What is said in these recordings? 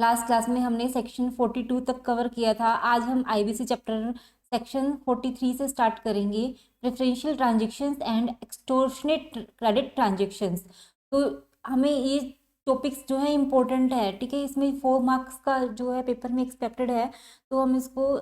Last class में हमने section 42 तक कवर किया था। आज हम आईबीसी चैप्टर सेक्शन 43 से स्टार्ट करेंगे, preferential transactions and extortionate credit transactions. तो हमें ये टॉपिक्स जो है इम्पोर्टेंट है, ठीक है। इसमें 4 मार्क्स का जो है पेपर में एक्सपेक्टेड है, तो हम इसको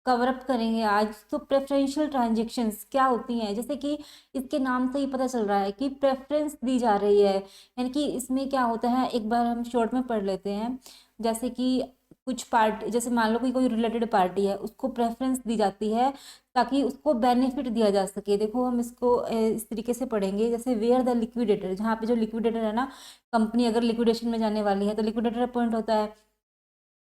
कवर अप करेंगे आज। तो प्रेफरेंशियल ट्रांजैक्शंस क्या होती हैं, जैसे कि इसके नाम से ही पता चल रहा है कि प्रेफरेंस दी जा रही है, यानी कि इसमें क्या होता है, एक बार हम शॉर्ट में पढ़ लेते हैं। जैसे कि कुछ पार्टी, जैसे मान लो कि कोई रिलेटेड पार्टी है, उसको प्रेफरेंस दी जाती है ताकि उसको बेनिफिट दिया जा सके। देखो हम इसको इस तरीके से पढ़ेंगे, जैसे वेयर द लिक्विडेटर, जहाँ पे जो लिक्विडेटर है ना, कंपनी अगर लिक्विडेशन में जाने वाली है तो लिक्विडेटर अपॉइंट होता है।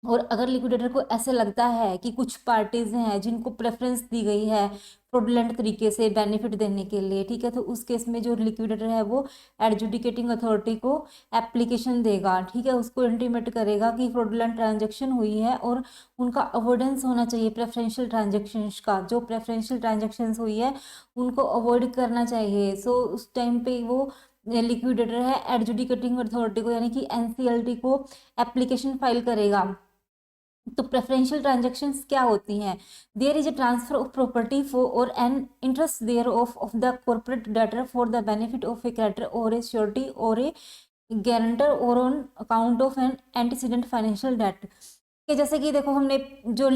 और अगर लिक्विडेटर को ऐसे लगता है कि कुछ पार्टीज हैं जिनको प्रेफरेंस दी गई है फ्रॉडुलेंट तरीके से बेनिफिट देने के लिए, ठीक है, तो उस केस में जो लिक्विडेटर है वो एडजुडिकेटिंग अथॉरिटी को एप्लीकेशन देगा, ठीक है, उसको इंटीमेट करेगा कि फ्रॉडुलेंट ट्रांजैक्शन हुई है और उनका अवॉइडेंस होना चाहिए प्रेफरेंशियल ट्रांजैक्शंस का। जो प्रेफरेंशियल ट्रांजैक्शंस हुई है उनको अवॉइड करना चाहिए। सो उस टाइम पे वो लिक्विडेटर है एडजुडिकेटिंग अथॉरिटी को यानी कि एनसीएलटी को एप्लीकेशन फाइल करेगा। तो प्रेफरेंशियल ट्रांजैक्शंस क्या होती हैं? There is a transfer of property for or an interest there of the corporate debtor for the benefit of a creditor or a surety or a guarantor or on account of an antecedent financial debt. कि जैसे कि देखो हमने जो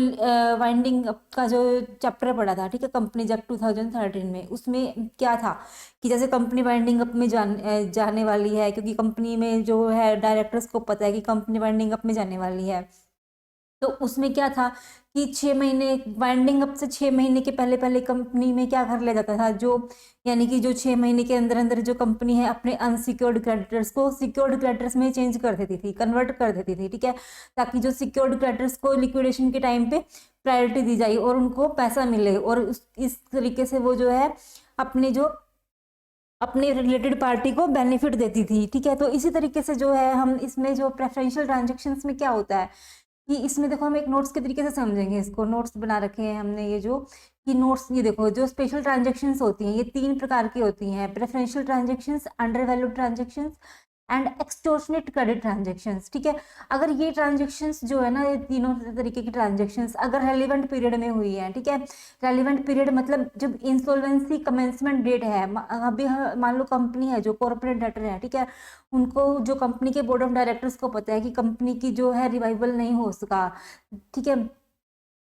winding up का जो chapter पढ़ा था, ठीक है, कंपनी एक्ट 2013 में, उसमें क्या था कि जैसे कंपनी वाइंडिंग अप में जाने वाली है, क्योंकि कंपनी में जो है डायरेक्टर्स को पता है कि कंपनी वाइंडिंग अप में जाने वाली है। तो उसमें क्या था कि 6 महीने वाइंडिंग अप से 6 महीने के पहले पहले कंपनी में क्या कर लिया जाता था, जो यानी कि जो 6 महीने के अंदर अंदर जो कंपनी है अपने अनसिक्योर्ड क्रेडिटर्स को सिक्योर्ड क्रेडिटर्स में चेंज कर देती थी, कन्वर्ट कर देती थी, ठीक है, ताकि जो सिक्योर्ड क्रेडिटर्स को लिक्विडेशन के टाइम पे प्रायोरिटी दी जाए और उनको पैसा मिले, और इस तरीके से वो जो है अपने जो अपने रिलेटेड पार्टी को बेनिफिट देती थी, ठीक है। तो इसी तरीके से जो है हम इसमें जो प्रेफरेंशियल ट्रांजैक्शंस में क्या होता है कि इसमें देखो हम एक नोट्स के तरीके से समझेंगे, इसको नोट्स बना रखे हैं हमने, ये जो कि नोट्स, ये देखो जो स्पेशल ट्रांजैक्शंस होती हैं ये 3 प्रकार की होती हैं, preferential transactions, under valued transactions and extortionate credit transactions, ठीक है। अगर ये ट्रांजैक्शंस जो है ना, ये तीनों तरीके की ट्रांजैक्शंस अगर रेलिवेंट पीरियड में हुई है, ठीक है, रेलिवेंट पीरियड मतलब जब इंसॉल्वेंसी कमेंसमेंट डेट है, अभी मान लो कंपनी है जो कॉर्पोरेट डेटर है, ठीक है, उनको जो कंपनी के बोर्ड ऑफ डायरेक्टर्स को पता है कि कंपनी की जो है रिवाइवल नहीं हो सका, ठीक है,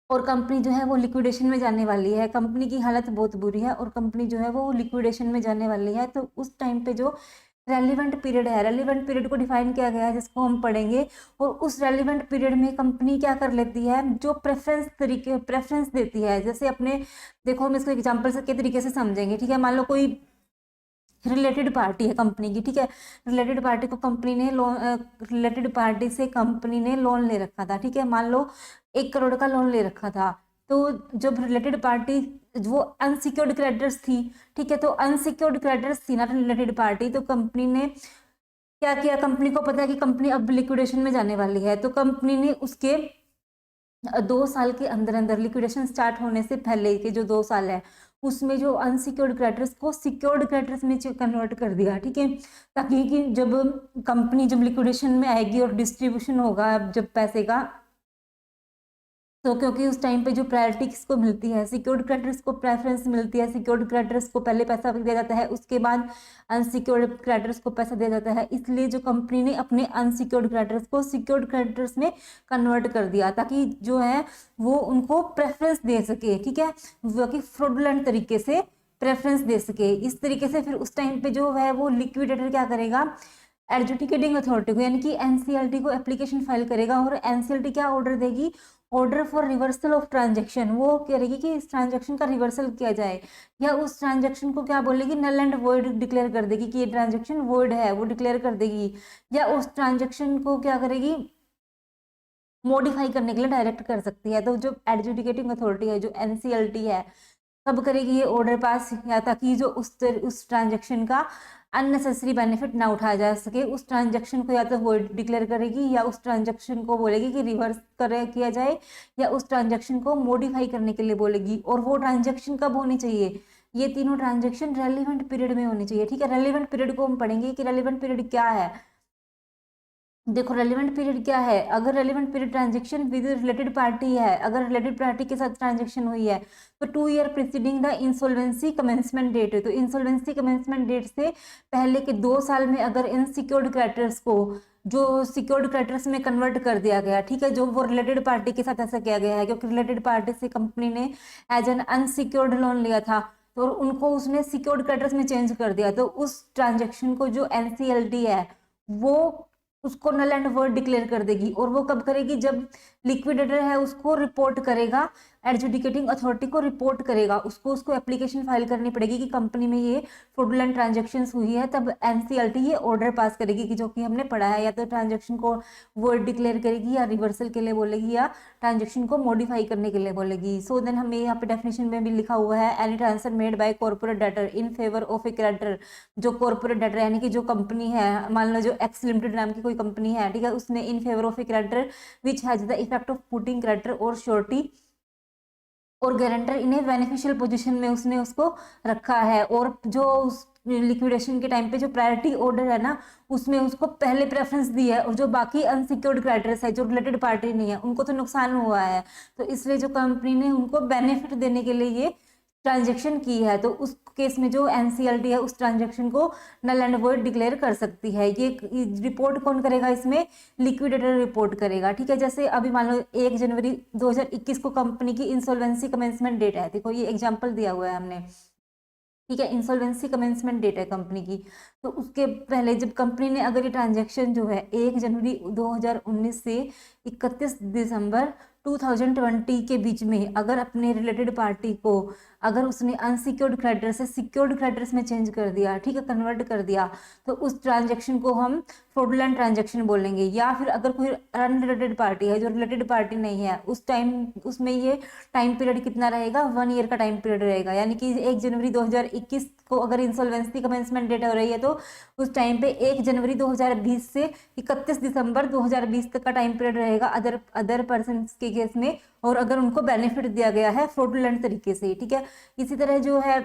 और कंपनी जो है वो लिक्विडेशन में जाने वाली है, कंपनी की हालत बहुत बुरी है और कंपनी जो है वो लिक्विडेशन में जाने वाली है, तो उस टाइम पे जो रेलिवेंट पीरियड है, रेलिवेंट पीरियड को डिफाइन किया गया है जिसको हम पढ़ेंगे, और उस रेलिवेंट पीरियड में कंपनी क्या कर लेती है, जो प्रेफरेंस देती है, जैसे अपने, देखो हम इसको एग्जाम्पल के तरीके से समझेंगे, ठीक है, मान लो कोई रिलेटेड पार्टी है कंपनी की, ठीक है, रिलेटेड पार्टी को कंपनी ने लोन, रिलेटेड पार्टी से कंपनी ने लोन ले रखा था, ठीक है, मान लो 1 करोड़ का लोन ले रखा था। तो जब रिलेटेड पार्टी वो अनसिक्योर्ड क्रेडिटर्स थी, ठीक है, तो अनसिक्योर्ड क्रेडिटर्स थी ना रिलेटेड पार्टी, तो कंपनी ने क्या किया, कंपनी को पता है कि कंपनी अब लिक्विडेशन में जाने वाली है, तो कंपनी ने उसके 2 साल के अंदर अंदर लिक्विडेशन स्टार्ट होने से पहले के जो 2 साल है उसमें जो अनसिक्योर्ड क्रेडिटर्स को सिक्योर्ड क्रेडिटर्स में कन्वर्ट कर दिया, ठीक है, ताकि कि जब कंपनी जब लिक्विडेशन में आएगी और डिस्ट्रीब्यूशन होगा जब पैसे का, तो क्योंकि उस टाइम पे जो प्रायोरिटी किसको मिलती है, सिक्योर्ड क्रेडिटर्स को प्रेफरेंस मिलती है, सिक्योर्ड क्रेडिटर्स को पहले पैसा दिया जाता है, उसके बाद अनसिक्योर्ड क्रेडिटर्स को पैसा दिया जाता है, इसलिए जो कंपनी ने अपने अनसिक्योर्ड क्रेडिटर्स को सिक्योर्ड क्रेडिटर्स में कन्वर्ट कर दिया ताकि जो है वो उनको प्रेफरेंस दे सके, ठीक है, वो कि फ्रॉडुलेंट तरीके से प्रेफरेंस दे सके। इस तरीके से फिर उस टाइम पे जो है वो लिक्विडेटर क्या करेगा, एडजुडिकेटिंग अथॉरिटी को यानी कि एनसीएलटी को एप्लीकेशन फाइल करेगा, और एनसीएलटी क्या ऑर्डर देगी, order for reversal of transaction, वो करेगी कि इस ट्रांजैक्शन का रिवर्सल किया जाए, या उस ट्रांजैक्शन को क्या बोलेगी, नल एंड वॉइड डिक्लेयर कर देगी कि ये ट्रांजैक्शन वॉइड है, वो डिक्लेयर कर देगी, या उस ट्रांजैक्शन को क्या करेगी, मॉडिफाई करने के लिए डायरेक्ट कर सकती है। तो जो एडजुडिकेटिंग अथॉरिटी है जो एनसीएलटी है, कब करेगी ये ऑर्डर पास, या ताकि जो उस ट्रांजैक्शन का अननेसेसरी बेनिफिट ना उठाया जा सके, उस ट्रांजैक्शन को या तो वॉइड डिक्लेयर करेगी, या उस ट्रांजैक्शन को बोलेगी कि रिवर्स करे किया जाए, या उस ट्रांजैक्शन को मॉडिफाई करने के लिए बोलेगी। और वो ट्रांजैक्शन कब होनी चाहिए, ये तीनों ट्रांजैक्शन रेलिवेंट पीरियड में होनी चाहिए, ठीक है। रेलिवेंट पीरियड को हम पढ़ेंगे कि रेलिवेंट पीरियड क्या है। देखो रेलिवेंट पीरियड क्या है, अगर relevant period transaction with related party है, अगर रिलेटेड पार्टी के साथ ट्रांजेक्शन हुई है तो 2 year preceding the insolvency commencement date है। तो इंसॉल्वेंसी कमेंसमेंट डेट से पहले के 2 साल में अगर इनसिक्योर्ड क्रेडिटर्स को जो सिक्योर्ड क्रेडिटर्स में कन्वर्ट कर दिया गया, ठीक है, जो वो रिलेटेड पार्टी के साथ ऐसा किया गया है क्योंकि रिलेटेड पार्टी से कंपनी ने एज एन अनसिक्योर्ड लोन लिया था, तो उनको उसने सिक्योर्ड क्रेडिटर्स में चेंज कर दिया, तो उस ट्रांजेक्शन को जो एनसीएलटी है वो उसको नल एंड वॉइड डिक्लेयर कर देगी। और वो कब करेगी, जब लिक्विडेटर है उसको रिपोर्ट करेगा, एडजुडिकेटिंग अथॉरिटी को रिपोर्ट करेगा, उसको एप्लीकेशन फाइल करनी पड़ेगी कि कंपनी में ये फ्रॉडुलेंट ट्रांजैक्शंस हुई है, तब एनसीएलटी ये ऑर्डर पास करेगी कि जो कि हमने पढ़ा है, या तो ट्रांजैक्शन को वॉइड डिक्लेयर करेगी या रिवर्सल के लिए बोलेगी या ट्रांजैक्शन को मॉडिफाई करने के लिए बोलेगी। सो देन हमें यहाँ पे डेफिनेशन में भी लिखा हुआ है, any transfer made by corporate debtor in favour of a creditor. जो कॉर्पोरेट डेटर यानी कि जो कंपनी है, मान लो जो एक्स लिमिटेड नाम की कोई कंपनी है, ठीक है, उसने in favour of a creditor which has the effect of putting creditor और श्योरिटी और गारंटर इन्हें बेनिफिशियल पोजीशन में उसने उसको रखा है, और जो उस लिक्विडेशन के टाइम पे जो प्रायोरिटी ऑर्डर है ना उसमें उसको पहले प्रेफरेंस दी है, और जो बाकी अनसिक्योर्ड क्रेडिटर्स है जो रिलेटेड पार्टी नहीं है उनको तो नुकसान हुआ है, तो इसलिए जो कंपनी ने उनको बेनिफिट देने के लिए ये ट्रांजेक्शन की है, तो उस केस में जो एनसीएलटी है उस ट्रांजेक्शन को नल एंड वॉइड डिक्लेयर कर सकती है। ये रिपोर्ट कौन करेगा, इसमें लिक्विडेटर रिपोर्ट करेगा, ठीक है। जैसे अभी मान लो 1 जनवरी 2021 को कंपनी की इंसॉल्वेंसी कमेंसमेंट डेट है, देखो ये एग्जांपल दिया हुआ है हमने, ठीक है, इंसॉल्वेंसी कमेंसमेंट डेट है कंपनी की, तो उसके पहले जब कंपनी ने अगर ये ट्रांजेक्शन जो है 1 जनवरी 2019 से 31 दिसंबर 2020 के बीच में अगर अपने रिलेटेड पार्टी को अगर उसने अनसिक्योर्ड क्रेडिटर से सिक्योर्ड क्रेडिटर्स में चेंज कर दिया, ठीक है, कन्वर्ट कर दिया, तो उस ट्रांजेक्शन को हम फ्रॉडुलेंट ट्रांजेक्शन बोलेंगे। या फिर अगर कोई अनरिलेटेड पार्टी है जो रिलेटेड पार्टी नहीं है, उस टाइम उसमें ये टाइम पीरियड कितना रहेगा, 1 ईयर का टाइम पीरियड रहेगा, यानी कि 1 जनवरी 2021 को अगर इंसॉल्वेंसी कमेंसमेंट डेट हो रही है तो उस टाइम पे 1 जनवरी 2020 से 31 दिसंबर 2020 तक का टाइम पीरियड रहेगा अदर पर्सन के केस में, और अगर उनको बेनिफिट दिया गया है फ्रॉडुलेंट तरीके से, ठीक है। इसी तरह जो है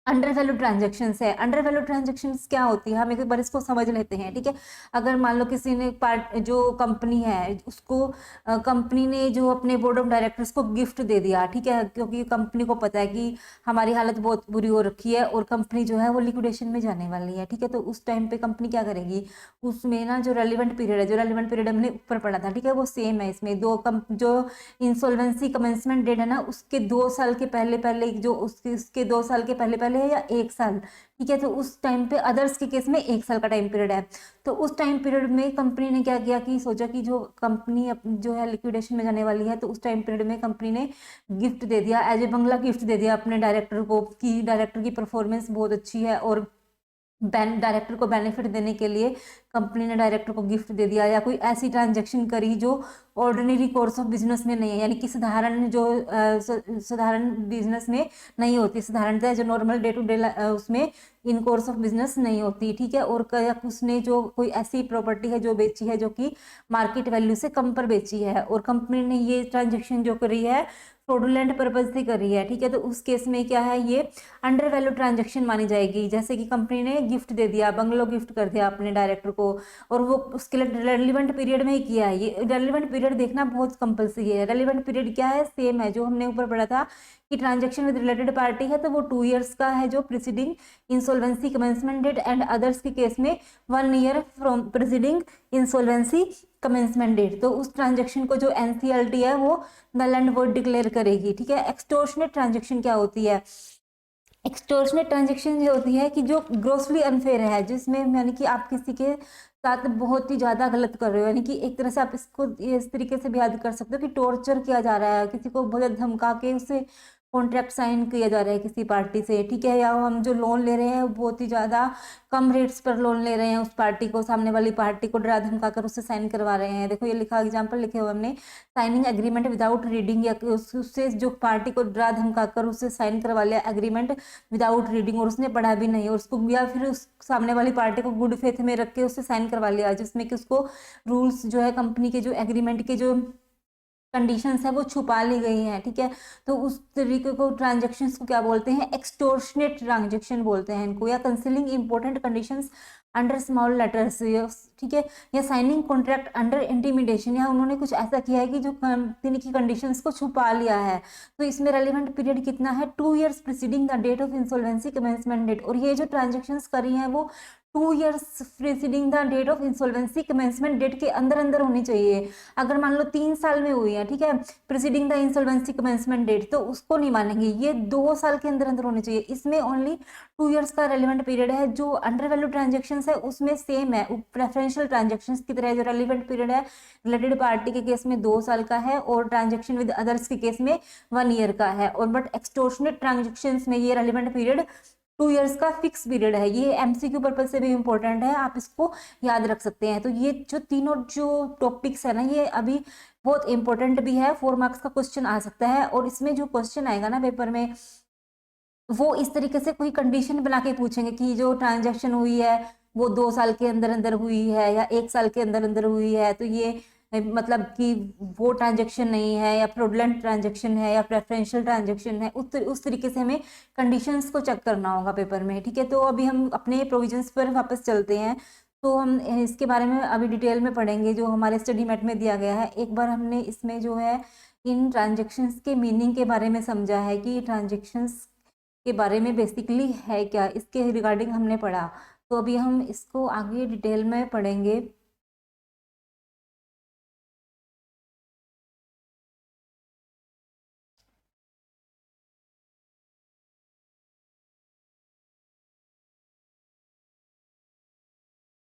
अंडर वैल्यू ट्रांजेक्शंस है, अंडर वैल्यू ट्रांजेक्शंस क्या होती है, हम एक बार इसको समझ लेते हैं, ठीक है। अगर मान लो किसी ने जो कंपनी है उसको कंपनी ने जो अपने बोर्ड ऑफ डायरेक्टर्स को गिफ्ट दे दिया, ठीक है, क्योंकि कंपनी को पता है कि हमारी हालत बहुत बुरी हो रखी है और कंपनी जो है वो लिक्विडेशन में जाने वाली है, ठीक है, तो उस टाइम पे कंपनी क्या करेगी, उसमें ना जो रेलिवेंट पीरियड है, जो रेलिवेंट पीरियड हमने ऊपर पढ़ा था, ठीक है, वो सेम है इसमें। जो इंसॉल्वेंसी कमेंसमेंट डेट है ना उसके 2 साल के पहले पहले जो उसके 2 साल के पहले पहले है या 1 साल, ठीक है, तो उस टाइम पे अदर्स के केस में 1 साल का टाइम पीरियड है। तो उस टाइम पीरियड में कंपनी ने क्या किया कि सोचा कि जो कंपनी जो है लिक्विडेशन में जाने वाली है, तो उस टाइम पीरियड में कंपनी ने गिफ्ट दे दिया, एज ए बंगला गिफ्ट दे दिया अपने डायरेक्टर को कि डायरेक्टर की परफॉर्मेंस बहुत अच्छी है, और डायरेक्टर को बेनिफिट देने के लिए कंपनी ने डायरेक्टर को गिफ्ट दे दिया, या कोई ऐसी ट्रांजैक्शन करी जो ऑर्डिनरी कोर्स ऑफ बिजनेस में नहीं है, यानी कि साधारण बिजनेस में नहीं होती, साधारणतः जो नॉर्मल डे टू डे उसमें इन कोर्स ऑफ बिजनेस नहीं होती, ठीक है। और उसने जो कोई ऐसी प्रॉपर्टी है जो बेची है जो कि मार्केट वैल्यू से कम पर बेची है, और कंपनी ने ये ट्रांजेक्शन जो करी है फ्रॉडुलेंट पर्पज से करी है, ठीक है, तो उस केस में क्या है, ये अंडर वैल्यू ट्रांजेक्शन मानी जाएगी। जैसे कि कंपनी ने गिफ्ट दे दिया, बंगलो गिफ्ट कर दिया अपने डायरेक्टर को, और वो उसके लिए रेलिवेंट पीरियड में ही किया है। ये रेलिवेंट पीरियड देखना बहुत कंपल्सरी है। रेलिवेंट पीरियड क्या है, सेम है जो हमने ऊपर पढ़ा था कि ट्रांजेक्शन विद रिलेटेड पार्टी है तो वो 2 ईयर्स का है जो preceding insolvency commencement date, and others के केस में 1 year from preceding insolvency commencement date. तो उस ट्रांजेक्शन को जो एनसीएलटी है वो नल एंड वॉइड डिक्लेयर करेगी, ठीक है। एक्सटॉर्शनेट ट्रांजेक्शन क्या होती है, एक्सटॉर्शनेट ट्रांजेक्शन ये होती है कि जो ग्रोसली अनफेयर है, जिसमें यानी कि आप किसी के साथ बहुत ही ज्यादा गलत कर रहे हो, यानी कि एक तरह से आप इसको इस तरीके से भी याद कर सकते हो कि टॉर्चर किया जा रहा है, किसी को बहुत धमका के उससे कॉन्ट्रैक्ट साइन किया जा रहा है किसी पार्टी से, ठीक है। या हम जो लोन ले रहे हैं बहुत ही ज़्यादा कम रेट्स पर लोन ले रहे हैं, उस पार्टी को, सामने वाली पार्टी को डरा धमका कर उससे साइन करवा रहे हैं। देखो ये लिखा एग्जांपल लिखे हुए हमने, साइनिंग एग्रीमेंट विदाउट रीडिंग, या उससे जो पार्टी को डरा धमका कर उससे साइन करवा लिया एग्रीमेंट विदाउट रीडिंग, और उसने पढ़ा भी नहीं, और उसको या फिर उस सामने वाली पार्टी को गुड फेथ में रख के उससे साइन करवा लिया, जिसमें कि उसको रूल्स जो है कंपनी के जो एग्रीमेंट के जो कंडीशंस है वो छुपा ली गई हैं, ठीक है। तो उस तरीके को ट्रांजेक्शन्स को क्या बोलते हैं, एक्सटॉर्शनेट ट्रांजेक्शन बोलते हैं इनको, या concealing important conditions under small letters, ठीक है, या साइनिंग कॉन्ट्रैक्ट अंडर इंटिमिडेशन, या उन्होंने कुछ ऐसा किया है कि जो कंपनी की कंडीशंस को छुपा लिया है। तो इसमें रेलिवेंट पीरियड कितना है, 2 years preceding the date of insolvency commencement date. और ये जो ट्रांजेक्शन्स करी हैं वो 2 years preceding the date of insolvency commencement date के अंदर अंदर होनी चाहिए। अगर मान लो 3 साल में हुई है, ठीक है, preceding the insolvency commencement date, तो उसको नहीं मानेंगे, ये 2 साल के अंदर अंदर होनी चाहिए। इसमें ओनली 2 years का रेलिवेंट पीरियड है। जो अंडर वैल्यू ट्रांजेक्शन है उसमें सेम है, प्रेफरेंशियल ट्रांजेक्शन की तरह जो रेलिवेंट पीरियड है रिलेटेड पार्टी के केस में 2 साल का है, और ट्रांजेक्शन विद अदर्स के केस में 1 year का है। और बट एक्सटॉर्शनेट ट्रांजेक्शन में ये रेलिवेंट पीरियड 2 years का फिक्स पीरियड है। ये एमसीक्यू पर्पज से भी इंपॉर्टेंट है, आप इसको याद रख सकते हैं। तो ये जो तीनों जो टॉपिक्स है ना, ये अभी बहुत इंपॉर्टेंट भी है, 4 मार्क्स का क्वेश्चन आ सकता है। और इसमें जो क्वेश्चन आएगा ना पेपर में, वो इस तरीके से कोई कंडीशन बना के पूछेंगे कि जो ट्रांजैक्शन हुई है वो 2 साल के अंदर अंदर हुई है या 1 साल के अंदर अंदर हुई है, तो ये मतलब कि वो ट्रांजैक्शन नहीं है, या फ्रॉडलेंट ट्रांजैक्शन है, या प्रेफरेंशियल ट्रांजैक्शन है। उस तरीके से हमें कंडीशंस को चेक करना होगा पेपर में, ठीक है। तो अभी हम अपने प्रोविजंस पर वापस चलते हैं। तो हम इसके बारे में अभी डिटेल में पढ़ेंगे जो हमारे स्टडी मेट में दिया गया है। एक बार हमने इसमें जो है इन ट्रांजेक्शन्स के मीनिंग के बारे में समझा है कि ट्रांजेक्शन्स के बारे में बेसिकली है क्या, इसके रिगार्डिंग हमने पढ़ा। तो अभी हम इसको आगे डिटेल में पढ़ेंगे।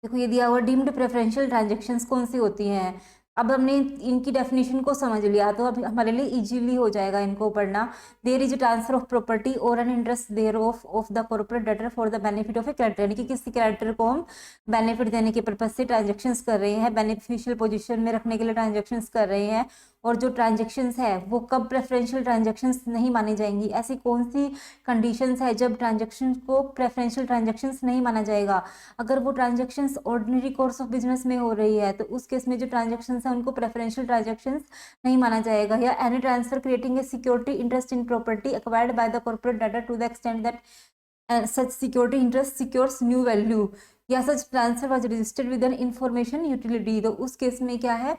देखो ये दिया हुआ डीम्ड प्रेफरेंशियल ट्रांजेक्शन्स कौन सी होती हैं। अब हमने इनकी डेफिनेशन को समझ लिया, तो अब हमारे लिए इजीली हो जाएगा इनको पढ़ना। There is transfer of property or an interest there of the corporate debtor for the benefit of a creditor, यानी कि किसी क्रेडिटर को हम बेनिफिट देने के पर्पज से ट्रांजेक्शन्स कर रहे हैं, बेनिफिशियल पोजीशन में रखने के लिए ट्रांजेक्शन्स कर रहे हैं। और जो ट्रांजेक्शन्स है वो कब प्रेफरेंशियल ट्रांजेक्शन्स नहीं मानी जाएंगी, ऐसी कौन सी कंडीशंस है जब ट्रांजेक्शन को प्रेफरेंशियल ट्रांजेक्शन्स नहीं माना जाएगा। अगर वो transactions ordinary course of business में हो रही है तो उस केस में जो ट्रांजेक्शन्स है उनको प्रेफरेंशियल ट्रांजेक्शंस नहीं माना जाएगा। या any transfer creating a security interest in property acquired by the corporate debtor to the extent that such security interest secures new value, या such transfer was registered with an information utility, तो उस case में क्या है,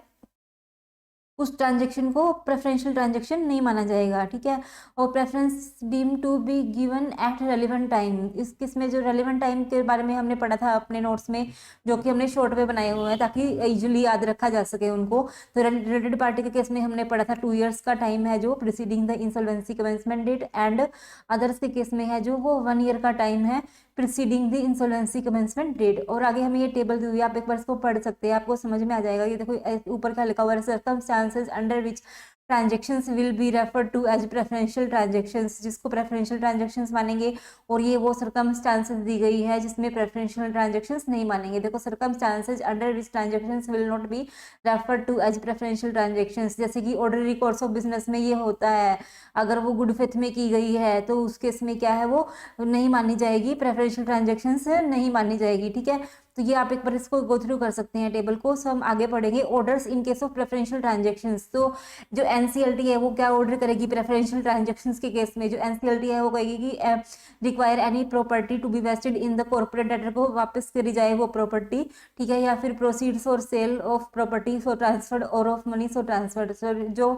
उस transaction को preferential transaction नहीं माना जाएगा, ठीक है। और preference deem to be given at relevant time, इस केस में जो रेलिवेंट टाइम के बारे में हमने पढ़ा था अपने नोट्स में, जो कि हमने शॉर्ट में बनाए हुए हैं ताकि इजीली याद रखा जा सके उनको। तो रिलेटेड पार्टी के केस में हमने पढ़ा था 2 years का टाइम है जो preceding the insolvency commencement date, and others के केस में है जो वो 1 year का टाइम है preceding the insolvency commencement date. और आगे हमें ये टेबल दी हुई है, आप एक बार इसको पढ़ सकते हैं, आपको समझ में आ जाएगा। ये देखो ऊपर क्या लिखा हुआ है, circumstances under which transactions will be refer to as preferential transactions, जिसको प्रेफरेंशियल ट्रांजेक्शन्स मानेंगे। और ये वो सर्कमस्टांसेस दी गई है जिसमें प्रेफरेंशियल ट्रांजेक्शन्स नहीं मानेंगे। देखो circumstances under which transactions will not be refer to as preferential transactions, जैसे कि ऑर्डिनरी कोर्स ऑफ बिजनेस में ये होता है, अगर वो गुड फेथ में की गई है तो उस केस में क्या है, वो नहीं मानी जाएगी, प्रेफरेंशियल ट्रांजेक्शन्स नहीं मानी जाएगी, ठीक है। तो ये आप एक बार इसको गो थ्रू कर सकते हैं टेबल को। सो हम आगे पढ़ेंगे orders in case of preferential transactions. तो जो एनसीएलटी है वो क्या ऑर्डर करेगी प्रेफरेंशियल ट्रांजेक्शन्स के केस में, जो एनसीएलटी है वो कहेगी कि require any property to be vested in the corporate debtor, को वापस करी जाए वो प्रॉपर्टी, ठीक है। या फिर प्रोसीड्स और sale of property for transferred और of money for transferred. So जो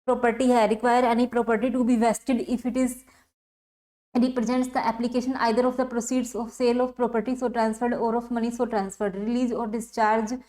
प्रॉपर्टी है, require any property to be vested if it is represents the application either of the proceeds of sale of property so transferred or of money so transferred, release or discharge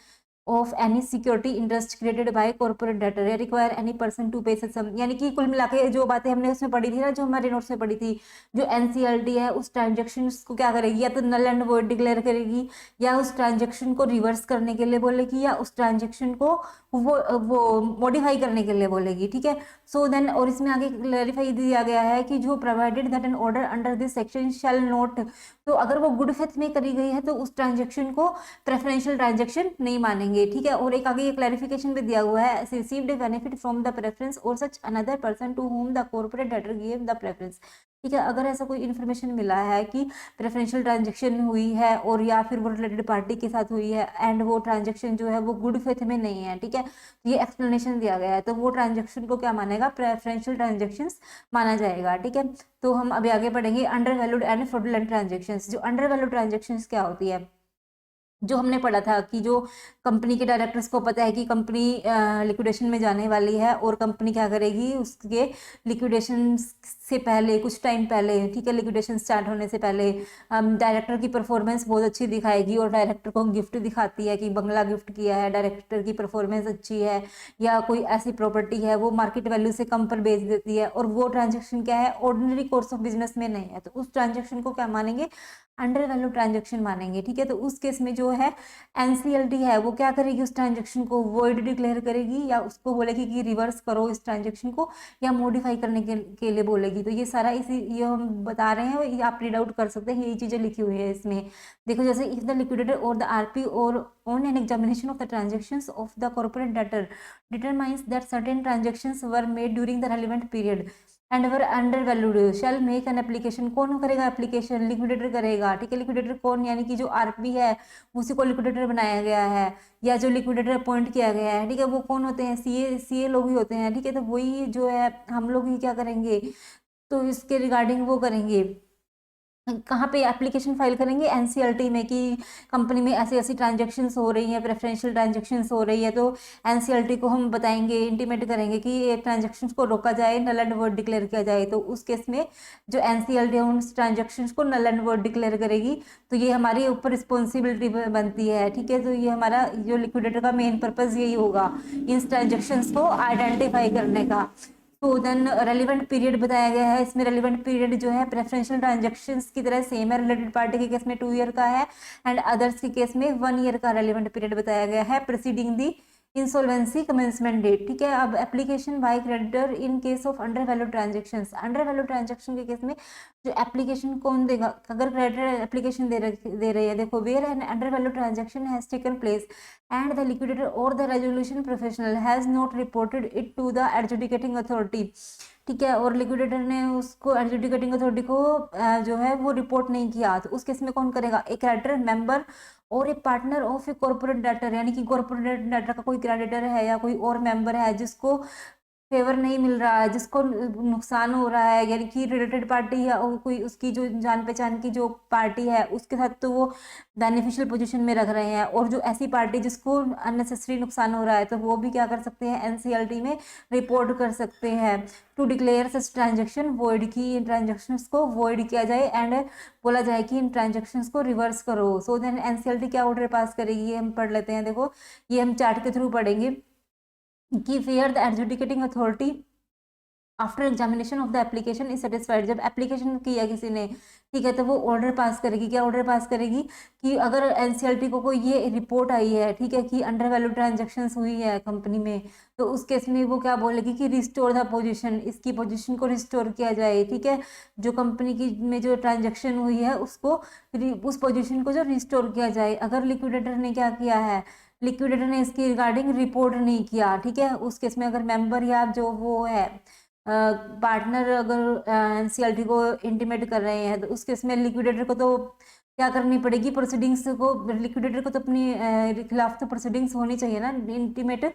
of any security interest created by corporate debtor, require any person to pay such sum। यानी कि कुल मिला के जो बातें हमने उसमें पढ़ी थी ना, जो हमारे नोट्स में पढ़ी थी, जो एनसीएलटी है उस ट्रांजेक्शन को क्या करेगी, या तो नल एंड वॉइड डिक्लेयर करेगी, या उस ट्रांजेक्शन को रिवर्स करने के लिए बोलेगी, या उस ट्रांजेक्शन को वो मॉडिफाई करने के लिए बोलेगी, ठीक है। सो देन और इसमें आगे क्लैरिफाई दिया गया है कि जो provided that an order under this section shall not, तो अगर वो गुड फेथ में करी गई है तो उस ट्रांजेक्शन को प्रेफरेंशियल ट्रांजेक्शन नहीं मानेंगे, ठीक है। और एक आगे ये क्लैरिफिकेशन भी दिया हुआ है, received a benefit from the preference or such another person to whom the corporate debtor give the preference, ठीक है। अगर ऐसा कोई इन्फॉर्मेशन मिला है कि प्रेफरेंशियल ट्रांजेक्शन हुई है और या फिर वो रिलेटेड पार्टी के साथ हुई है एंड वो ट्रांजेक्शन जो है वो गुड फेथ में नहीं है, ठीक है, ये एक्सप्लेनेशन दिया गया है, तो वो ट्रांजेक्शन को क्या मानेगा, प्रेफरेंशियल ट्रांजेक्शन्स माना जाएगा, ठीक है। तो हम अभी आगे पढ़ेंगे under valued and fraudulent transactions. जो अंडर वैल्यूड ट्रांजेक्शन्स क्या होती है, जो हमने पढ़ा था कि जो कंपनी के डायरेक्टर्स को पता है कि कंपनी लिक्विडेशन में जाने वाली है और कंपनी क्या करेगी, उसके लिक्विडेशन से पहले, कुछ टाइम पहले, ठीक है, लिक्विडेशन स्टार्ट होने से पहले डायरेक्टर की परफॉर्मेंस बहुत अच्छी दिखाएगी और डायरेक्टर को गिफ्ट दिखाती है कि बंगला गिफ्ट किया है, डायरेक्टर की परफॉर्मेंस अच्छी है, या कोई ऐसी प्रॉपर्टी है वो मार्केट वैल्यू से कम पर बेच देती है, और वो ट्रांजेक्शन क्या है, ऑर्डिनरी कोर्स ऑफ बिजनेस में नहीं है, तो उस ट्रांजेक्शन को क्या मानेंगे, अंडर वैल्यू ट्रांजेक्शन मानेंगे। ठीक है, तो उस केस में जो है एनसीएलटी है वो क्या करेगी, उस ट्रांजेक्शन को वॉइड डिक्लेयर करेगी, या उसको बोलेगी कि रिवर्स करो इस ट्रांजेक्शन को, या मॉडिफाई करने के लिए बोलेगी। तो ये सारा ये हम बता रहे हैं, ये आप रीड आउट कर सकते हैं, यही चीजें लिखी हुई है इसमें। देखो जैसे इफ द लिक्विडेटर और द आरपी और on an examination of the transactions of the corporate debtor determines that certain transactions were made during the relevant period and were under valued shell make an application. कौन करेगा application, liquidator करेगा। ठीक है, liquidator कौन, यानी कि जो RP है उसी को लिक्विडेटर बनाया गया है, या जो लिक्विडेटर अपॉइंट किया गया है। ठीक है, वो कौन होते हैं, सीए लोग ही होते हैं। ठीक है, तो वही जो है हम लोग ही क्या करेंगे, तो इसके रिगार्डिंग वो करेंगे, कहाँ पे एप्लीकेशन फाइल करेंगे, एनसीएलटी में, कि कंपनी में ऐसी ऐसी ट्रांजेक्शन्स हो रही हैं, प्रेफरेंशियल ट्रांजेक्शन्स हो रही है, तो एनसीएलटी को हम बताएंगे, इंटीमेट करेंगे कि ये ट्रांजेक्शन्स को रोका जाए, नल एंड वॉइड डिक्लेयर किया जाए। तो उस केस में जो एनसीएलटी उन ट्रांजेक्शन्स को नल एंड वॉइड डिक्लेयर करेगी, तो ये हमारी ऊपर रिस्पॉन्सिबिलिटी बनती है। ठीक है, तो ये हमारा जो लिक्विडेटर का मेन पर्पज यही होगा, इन ट्रांजेक्शन्स को आइडेंटिफाई करने का। तो देन रेलिवेंट पीरियड बताया गया है, इसमें रेलिवेंट पीरियड जो है प्रेफरेंशियल ट्रांजेक्शन्स की तरह सेम है, रिलेटेड पार्टी के केस में 2 ईयर का है एंड अदर्स के केस में 1 ईयर का रेलिवेंट पीरियड बताया गया है प्रीसीडिंग दी इंसॉल्वेंसी कमेंसमेंट डेट। ठीक है, अब application by creditor in case of under value transactions, under value transaction के केस में जो एप्लीकेशन कौन देगा, अगर क्रेडिटर एप्लीकेशन दे रही है, देखो where an under value transaction has taken place and the liquidator or the resolution professional has not reported it to the adjudicating authority। ठीक है, और लिक्विडेटर ने उसको एडजुडिकेटिंग अथॉरिटी को जो है वो रिपोर्ट नहीं किया, तो उस केस में कौन करेगा, एक क्रेडिटर, मेंबर और एक partner of a corporate debtor, यानी कि कॉर्पोरेट डेटर का कोई क्रेडिटर है या कोई और मेंबर है जिसको फेवर नहीं मिल रहा है, जिसको नुकसान हो रहा है, यानी कि रिलेटेड पार्टी है और कोई उसकी जो जान पहचान की जो पार्टी है उसके साथ तो वो बेनिफिशियल पोजीशन में रख रहे हैं, और जो ऐसी पार्टी जिसको अननेसेसरी नुकसान हो रहा है, तो वो भी क्या कर सकते हैं, एनसीएलटी में रिपोर्ट कर सकते हैं to declare such transaction void, की इन ट्रांजेक्शन्स को वॉइड किया जाए एंड बोला जाए कि इन ट्रांजेक्शन्स को रिवर्स करो। सो देन एनसीएलटी क्या ऑर्डर पास करेगी, ये हम पढ़ लेते हैं। देखो ये हम चार्ट के थ्रू पढ़ेंगे कि where the adjudicating authority after examination of the application is satisfied, जब एप्लीकेशन किया किसी ने, ठीक है, तो वो ऑर्डर पास करेगी। क्या ऑर्डर पास करेगी, कि अगर एनसीएलटी को कोई ये रिपोर्ट आई है, ठीक है, कि अंडर वैल्यू ट्रांजेक्शन्स हुई है कंपनी में, तो उस केस में वो क्या बोलेगी कि रिस्टोर द पोजीशन, इसकी पोजीशन को रिस्टोर किया जाए। ठीक है, जो कंपनी की में जो ट्रांजेक्शन हुई है उसको, उस पोजीशन को जो रिस्टोर किया जाए। अगर लिक्विडेटर ने क्या किया है, लिक्विडेटर ने इसकी रिगार्डिंग रिपोर्ट नहीं किया, ठीक है, उस केस में अगर मेंबर या जो वो है पार्टनर अगर एनसीएलटी को इंटीमेट कर रहे हैं, तो उस केस में लिक्विडेटर को तो क्या करनी पड़ेगी, प्रोसीडिंग्स को, लिक्विडेटर को तो अपनी खिलाफ तो प्रोसीडिंग्स होनी चाहिए ना, इंटीमेट।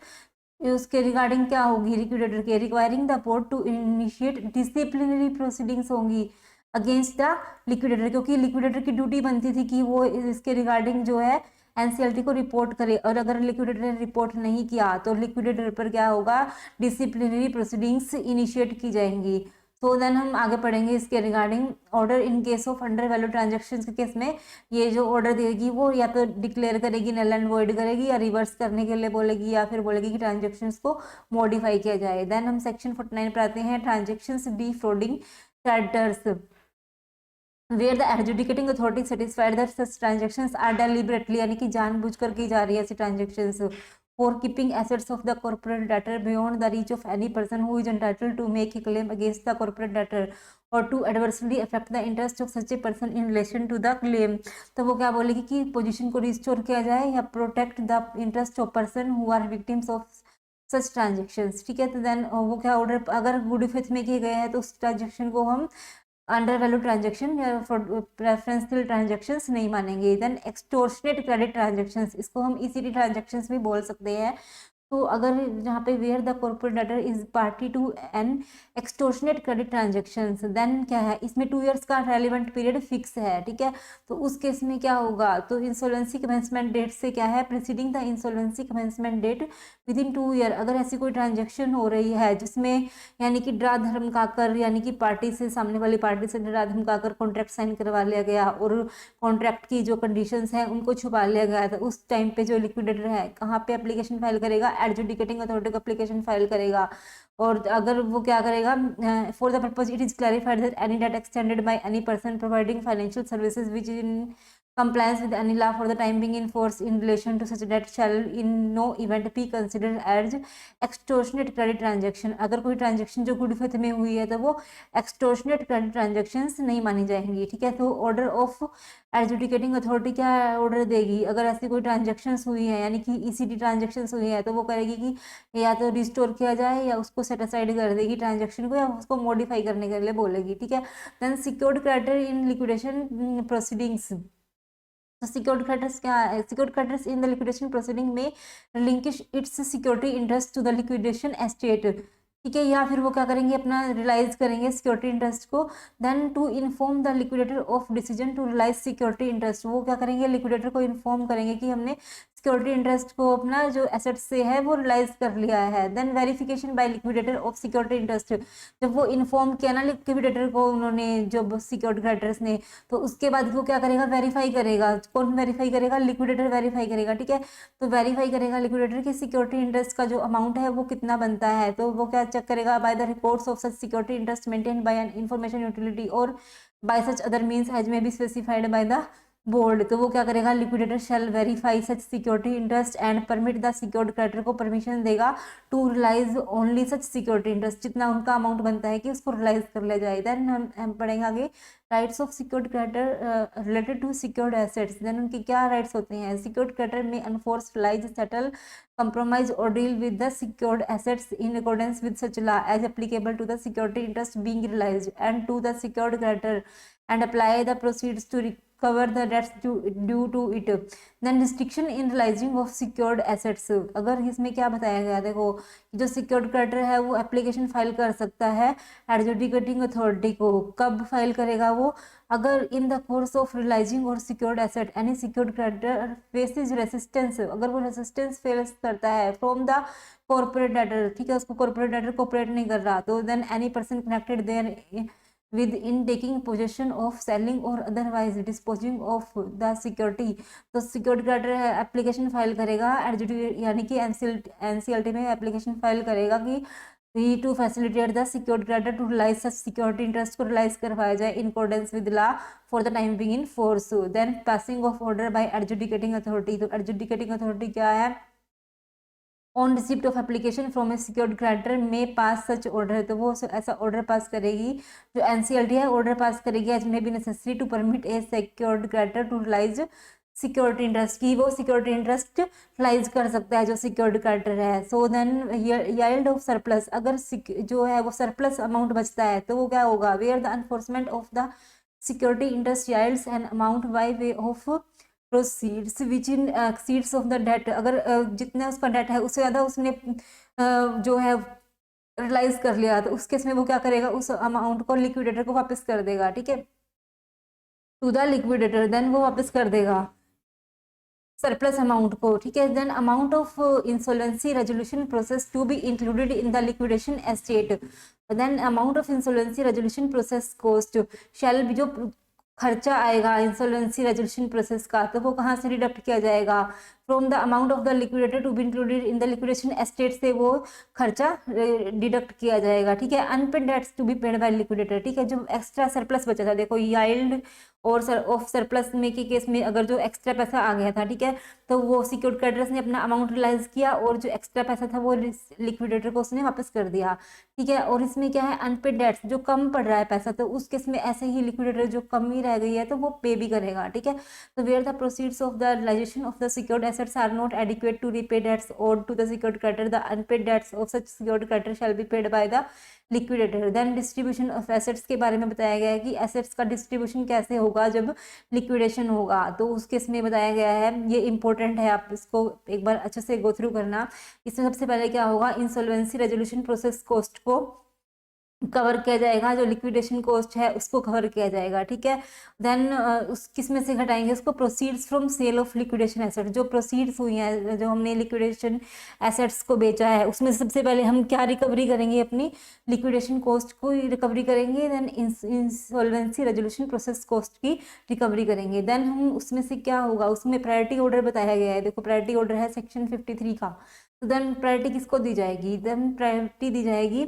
उसके रिगार्डिंग क्या होगी, लिक्विडेटर के requiring the board to initiate disciplinary proceedings होंगी अगेंस्ट द लिक्विडेटर, क्योंकि लिक्विडेटर की ड्यूटी बनती थी कि वो इसके रिगार्डिंग जो है एनसीएलटी को रिपोर्ट करे, और अगर लिक्विडेटर ने रिपोर्ट नहीं किया तो लिक्विडेटर पर क्या होगा, डिसिप्लिनरी प्रोसीडिंग्स इनिशिएट की जाएंगी। तो देन हम आगे पढ़ेंगे इसके regarding order in case of under value transaction के केस में ये जो ऑर्डर देगी वो या तो डिक्लेयर करेगी, नल एंड वॉइड करेगी, या रिवर्स करने के लिए बोलेगी, या फिर बोलेगी कि ट्रांजेक्शन्स को मॉडिफाई किया जाए। देन हम सेक्शन 49 पर आते हैं, transactions defrauding creditors, where the adjudicating authority satisfied that such transactions are deliberately, यानी कि जानबूझकर की जा रही है ऐसी transactions, for keeping assets of the corporate debtor beyond the reach of any person who is entitled to make a claim against the corporate debtor or to adversely affect the interest of such a person in relation to the claim. तो वो क्या बोलेगी कि position को restore किया जाए या protect the interest of person who are victims of such transactions. ठीक है, तो देन वो क्या ऑर्डर, अगर गुड फेथ में किए गए हैं तो उस ट्रांजेक्शन को हम अंडर वैल्यू ट्रांजेक्शन या प्रेफरेंशियल ट्रांजेक्शन्स नहीं मानेंगे। देन एक्सटोर्शनेट क्रेडिट ट्रांजेक्शन्स, इसको हम ईसीटी ट्रांजेक्शन्स भी बोल सकते हैं। तो अगर जहाँ पे where the corporate debtor is party to an extortionate credit transactions, then क्या है, इसमें 2 ईयर्स का रेलिवेंट पीरियड फिक्स है, ठीक है। तो उस केस में क्या होगा, तो इंसोलेंसी कमेंसमेंट डेट से क्या है, preceding the insolvency commencement date within 2 year, अगर ऐसी कोई ट्रांजेक्शन हो रही है जिसमें यानी कि डरा धमकाकर, यानी कि पार्टी से, सामने वाली पार्टी से डरा धमकाकर कॉन्ट्रैक्ट साइन करवा लिया गया और कॉन्ट्रैक्ट की जो कंडीशंस हैं उनको छुपा लिया गया था, उस टाइम पे जो लिक्विडेटर है कहाँ पे एप्लीकेशन फाइल करेगा, एडजुडिकेटिंग अथॉरिटी को एप्लीकेशन फाइल करेगा। और अगर वो क्या करेगा, for the purpose it is clarified that any debt extended by any person providing financial services which in compliance with any law for the time being in force in relation to such debt shall in no event be considered as extortionate credit transaction। अगर कोई transaction जो good faith में हुई है तो वो एक्सटोर्शनेट credit transactions नहीं मानी जाएंगी, ठीक है। तो ऑर्डर ऑफ एडजुडिकेटिंग अथॉरिटी क्या ऑर्डर देगी, अगर ऐसी कोई ट्रांजेक्शंस हुई है यानी कि ईसीडी ट्रांजेक्शंस हुई है तो वो करेगी कि या तो रिस्टोर किया जाए या उसको सेट असाइड कर देगी ट्रांजेक्शन को, या उसको मॉडिफाई करने के लिए बोलेगी, ठीक है। Then secured creditor in liquidation proceedings, तो सिक्योर्ड क्रेडिटर्स क्या है, secured creditors in the liquidation proceeding में relinquish its security interest to the liquidation estate, ठीक है, या फिर वो क्या करेंगे, अपना रिलाइज करेंगे सिक्योरिटी इंटरेस्ट को। Then to inform the liquidator of decision to realise security interest, वो क्या करेंगे, लिक्विडेटर को इन्फॉर्म करेंगे कि हमने सिक्योरिटी इंटरेस्ट को अपना जो एसेट से है वो रिलाइज कर लिया है। Then verification by liquidator of security interest, जब वो इन्फॉर्म किया ना लिक्विडेटर को उन्होंने, जब सिक्योर्ड क्रेडिटर्स ने, तो उसके बाद वो क्या करेगा, वेरीफाई करेगा। कौन वेरीफाई करेगा, लिक्विडेटर वेरीफाई करेगा, ठीक है। तो वेरीफाई करेगा लिक्विडेटर की सिक्योरिटी इंटरेस्ट का जो अमाउंट है वो कितना बनता है, तो वो क्या चेक करेगा, by the reports of such security interest maintained by an information utility or by such other means as may be specified by the board. तो वो क्या करेगा, liquidator shall verify such security interest and permit the secured creditor को permission देगा to realise only such security interest, जितना उनका amount बनता है कि उसको रिलाइज कर लिया जाए। देन हम पढ़ेंगे आगे rights of secured creditor related to secured assets. Then उनके क्या राइट्स होते हैं, सिक्योर्ड क्रेडिटर में enforce realise settle compromise or deal with the secured assets in accordance with such law as applicable to the security interest being realized and to the secured creditor and apply the proceeds to recover the debts due to it। then restriction in realizing of secured assets, अगर इसमें क्या बताया गया, देखो जो secured creditor है वो application file कर सकता है एडजुडिकेटिंग अथॉरिटी को, कब फाइल करेगा वो, अगर in the course of realising or secured asset any secured creditor faces resistance, अगर वो रेसिस्टेंस फेस करता है फ्रॉम द कॉर्पोरेट डेटर, ठीक है, उसको कॉर्पोरेट डेटर कोऑपरेट नहीं कर रहा, तो then any person connected there with in taking possession of selling or otherwise disposing of the security, तो सिक्योर्ड क्रेडिटर एप्लीकेशन फाइल करेगा यानी कि एनसीएलटी में एप्लीकेशन फाइल करेगा कि to facilitate the secured creditor to realise such security interest को realise करवाया जाए in accordance with law for the time being in force. Then passing of order by adjudicating authority, तो adjudicating authority क्या है, on receipt of application from A secured creditor में पास सच order, तो वो ऐसा ऑर्डर पास करेगी जो एनसीएलटी है, ऑर्डर पास करेगी as may be necessary to permit a secured creditor to realise security interest की, वो सिक्योरिटी इंटरेस्ट रिलाइज कर सकता है जो सिक्योर्ड क्रेडिटर है। So then yield of surplus, अगर जो है वो सरप्लस अमाउंट बचता है तो वो क्या होगा, where the enforcement of the security interest yields an amount by way of proceeds which in exceeds of the debt, अगर जितना उसका डेट है उससे ज़्यादा उसने जो है रियलाइज कर लिया तो उस केस में वो क्या करेगा, उस अमाउंट को लिक्विडेटर को वापस कर देगा, ठीक है, टू द लिक्विडेटर, देन वो वापस कर देगा सरप्लस अमाउंट को, ठीक है। Then amount of insolvency resolution process to be included in the liquidation estate, then amount of insolvency resolution process cost shall be, जो खर्चा आएगा इंसोलेंसी रेजोल्यूशन प्रोसेस का, तो वो कहाँ से डिडक्ट किया जाएगा, from the amount of the liquidator to be included in the liquidation estate, से वो खर्चा डिडक्ट किया जाएगा, ठीक है। Unpaid debts to be paid by liquidator, ठीक है, जो एक्स्ट्रा सरप्लस बचा था, देखो यील्ड और ऑफ सरप्लस में के केस में अगर जो एक्स्ट्रा पैसा आ गया था, ठीक है, तो वो सिक्योर्ड क्रेडिटर्स ने अपना अमाउंट रियलाइज किया और जो एक्स्ट्रा पैसा था वो लिक्विडेटर को उसने वापस कर दिया, ठीक है। और इसमें क्या है, अनपेड डेट्स, जो कम पड़ रहा है पैसा, तो उस केस में ऐसे ही लिक्विडेटर जो कमी रह गई है तो वो पे भी करेगा, ठीक है। तो where the proceeds of the realisation of the secured assets are not adequate to repay debts owed to the secured creditor, the unpaid debts of such secured creditor shall be paid by the liquidator. Then distribution of assets के बारे में बताया गया है कि assets का distribution कैसे होगा जब लिक्विडेशन होगा, तो उस केस में बताया गया है। ये इंपॉर्टेंट है, आप इसको एक बार अच्छे से गो थ्रू करना। इसमें सबसे पहले क्या होगा, इंसॉल्वेंसी रेजोल्यूशन प्रोसेस कॉस्ट को कवर किया जाएगा, जो लिक्विडेशन कॉस्ट है उसको कवर किया जाएगा, ठीक है। देन उस किस में से घटाएंगे उसको, proceeds from sale of liquidation asset, जो प्रोसीड्स हुई हैं, जो हमने लिक्विडेशन एसेट्स को बेचा है, उसमें सबसे पहले हम क्या रिकवरी करेंगे, अपनी लिक्विडेशन कॉस्ट को रिकवरी करेंगे। Then insolvency resolution process cost की रिकवरी करेंगे। देन हम उसमें से क्या होगा, उसमें प्रायोरिटी ऑर्डर बताया गया है। देखो प्रायोरिटी ऑर्डर है सेक्शन 53 का, तो देन प्रायोरिटी किसको दी जाएगी, देन प्रायोरिटी दी जाएगी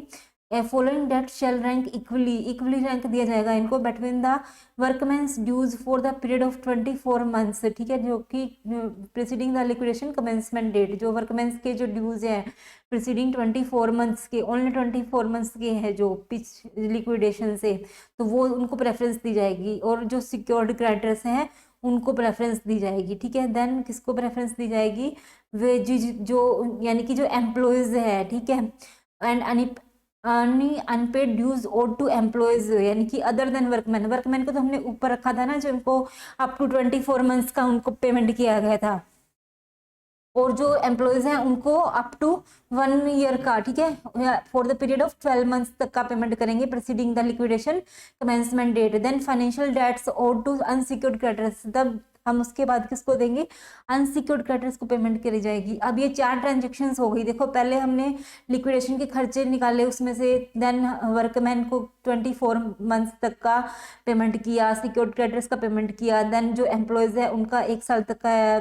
following debt shall rank equally rank दिया जाएगा इनको between the workmen's dues for the period of 24 months, ठीक है, जो कि preceding the liquidation commencement date, जो वर्कमैन्स के जो ड्यूज हैं प्रीसीडिंग 24 मंथ्स के, ओनली 24 मंथ्स के हैं जो पिछ लिक्विडेशन से, तो वो उनको प्रेफरेंस दी जाएगी। और जो सिक्योर्ड क्रेडिटर्स हैं उनको प्रेफरेंस दी जाएगी, ठीक है। देन किसको प्रेफरेंस दी जाएगी, वे जो यानी कि जो एम्प्लॉयज है, ठीक है, and unpaid dues owed to employees, यानी कि अदर देन वर्कमैन को तो हमने ऊपर रखा था ना, जो उनको अप टू 24 मंथ्स का उनको पेमेंट किया गया था, और जो एम्प्लॉयज हैं उनको अप टू 1 ईयर का, ठीक है, for the period of 12 months तक का पेमेंट करेंगे preceding the liquidation commencement date. Then financial debts owed to unsecured creditors, तब हम उसके बाद किसको देंगे, अनसिक्योर्ड क्रेडिटर्स को पेमेंट करी जाएगी। अब ये 4 ट्रांजेक्शन्स हो गई। देखो पहले हमने लिक्विडेशन के खर्चे निकाले उसमें से, देन वर्कमैन को 24 मंथ्स तक का पेमेंट किया, सिक्योर्ड क्रेडिटर्स का पेमेंट किया, देन जो एम्प्लॉयज है उनका 1 साल तक का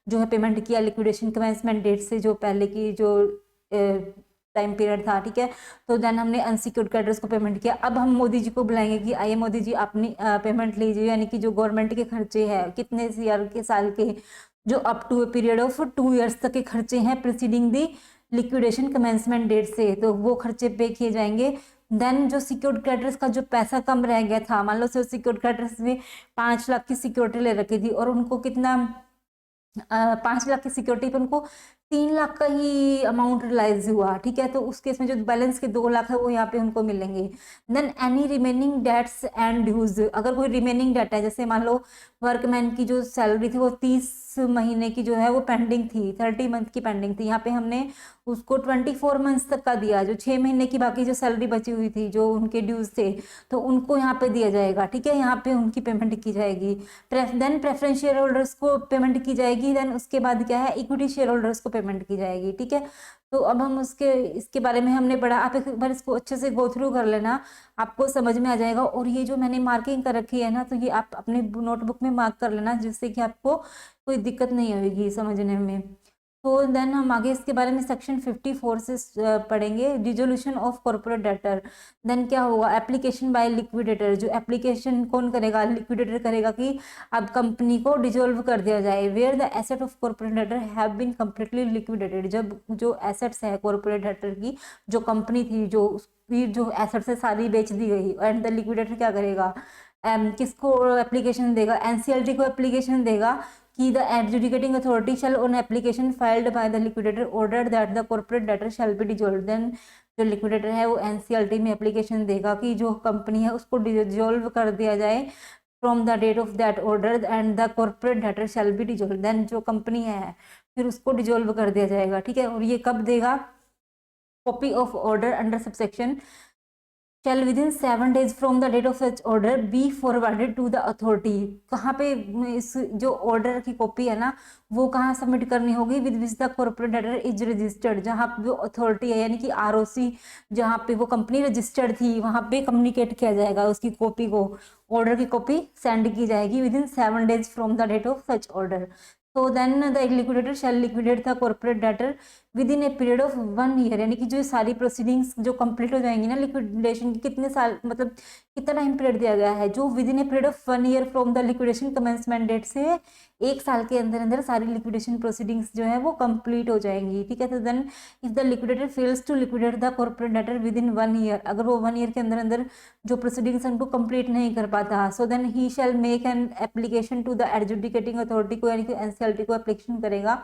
जो है पेमेंट किया लिक्विडेशन कमेंसमेंट डेट से, जो पहले की जो टाइम पीरियड था, ठीक है। तो देन हमने अनसिक्योर्ड क्रेडिटर्स को पेमेंट किया। अब हम मोदी जी को बुलाएंगे कि आइए मोदी जी अपनी पेमेंट लीजिए, यानी कि जो गवर्नमेंट के खर्चे हैं कितने ईयर के साल के, जो up to a period of 2 years तक के खर्चे हैं preceding the liquidation commencement date से, तो वो खर्चे पे किए जाएंगे। देन जो सिक्योर्ड क्रेडिटर्स का जो पैसा कम रह गया था, मान लो सिक्योर्ड क्रेडिटर्स ने 5 लाख की सिक्योरिटी ले रखी थी और उनको कितना 5 लाख की सिक्योरिटी पर उनको 3 लाख का ही अमाउंट रिलाइज हुआ, ठीक है, तो उस केस में जो बैलेंस के 2 लाख है वो यहाँ पे उनको मिलेंगे। Then any remaining debts and dues, अगर कोई रिमेनिंग डेट है, जैसे मान लो वर्कमैन की जो सैलरी थी वो 30 महीने की जो है वो पेंडिंग थी, 30 मंथ की पेंडिंग थी, यहाँ पे हमने उसको 24 मंथ्स तक का दिया, जो 6 महीने की बाकी जो सैलरी बची हुई थी जो उनके ड्यूज थे, तो उनको यहाँ पे दिया जाएगा, ठीक है, यहाँ पे उनकी पेमेंट की जाएगी। देन प्रेफरेंस शेयर होल्डर्स को पेमेंट की जाएगी। देन उसके बाद क्या है, इक्विटी शेयर होल्डर्स को पेमेंट की जाएगी, ठीक है। तो अब हम इसके बारे में हमने पढ़ा, आप एक बार इसको अच्छे से गो थ्रू कर लेना, आपको समझ में आ जाएगा। और ये जो मैंने मार्किंग कर रखी है ना, तो ये आप अपने नोटबुक में मार्क कर लेना, जिससे कि आपको कोई दिक्कत नहीं होगी समझने में। तो देन हम आगे इसके बारे में सेक्शन 54 से पढ़ेंगे, resolution of corporate debtor. Then क्या होगा, एप्लीकेशन बाय लिक्विडेटर, जो एप्लीकेशन कौन करेगा, लिक्विडेटर करेगा कि अब कंपनी को डिजोल्व कर दिया जाए। Where the asset of corporate debtor have been completely liquidated, जब जो एसेट्स है कॉर्पोरेट डेटर की, जो कंपनी थी जो उसकी जो एसेट्स है सारी बेच दी गई, एंड द लिक्विडेटर क्या करेगा, किसको एप्लीकेशन देगा, एनसीएलटी को एप्लीकेशन देगा कि the adjudicating authority shall on application filed by the liquidator order that the corporate debtor shall be dissolve. Then जो लिक्विडेटर है वो एनसीएलटी में एप्लीकेशन देगा कि जो कंपनी है उसको डिजोल्व कर दिया जाए from the date of that order and the corporate debtor shall be dissolve. Then जो कंपनी है फिर उसको डिजोल्व कर दिया जाएगा, ठीक है। और ये कब देगा, copy of order under subsection shall within 7 days from the date of such order be forwarded to the authority। कहाँ पे इस जो ऑर्डर की कॉपी है ना वो कहाँ सबमिट करनी होगी, with which the corporate debtor is registered, जहाँ पे जो अथॉरिटी है यानी कि आरओसी जहाँ पे वो कंपनी रजिस्टर्ड थी वहाँ पे कम्युनिकेट किया जाएगा, उसकी कॉपी को, ऑर्डर की कॉपी सेंड की जाएगी within 7 days from the date of such order. तो then the liquidator shall liquidate the corporate debtor within a period of 1 year, यानी कि जो सारी प्रोसीडिंग्स जो कंप्लीट हो जाएंगी ना लिक्विडेशन की, कितने साल मतलब कितना टाइम पीरियड दिया गया है, जो within a period of 1 year from the liquidation commencement date से 1 साल के अंदर अंदर सारी लिक्विडेशन प्रोसीडिंग्स जो है वो कंप्लीट हो जाएंगी, ठीक है। तो then if the liquidator fails to liquidate the corporate debtor within 1 year, अगर वो 1 ईयर के अंदर अंदर जो प्रोसीडिंग्स उनको कंप्लीट नहीं कर पाता, so then he shall make an application to the adjudicating authority को, यानी कि एनसीएलटी को एप्लीकेशन करेगा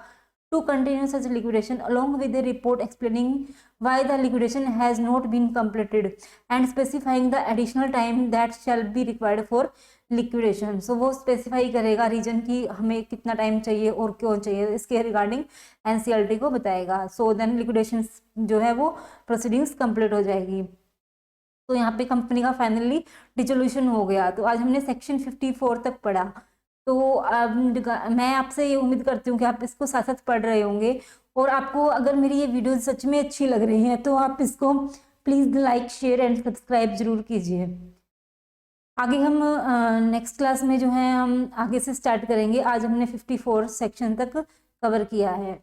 to continue such liquidation along with a report explaining why the liquidation has not been completed and specifying the additional time that shall be required for liquidation. So वो specify करेगा reason की हमें कितना time चाहिए और क्यों चाहिए, इसके रिगार्डिंग एनसीएलटी को बताएगा. सो देन लिक्विडेशन जो है वो प्रोसीडिंग्स कंप्लीट हो जाएगी. तो यहाँ पे कंपनी का फाइनली डिसोल्यूशन हो गया. तो आज हमने सेक्शन 54 तक पढ़ा. तो मैं आपसे ये उम्मीद करती हूँ कि आप इसको साथ साथ पढ़ रहे होंगे, और आपको अगर मेरी ये वीडियो सच में अच्छी लग रही है तो आप इसको please like share and subscribe जरूर कीजिए. आगे हम नेक्स्ट क्लास में जो है हम आगे से स्टार्ट करेंगे. आज हमने 54 सेक्शन तक कवर किया है.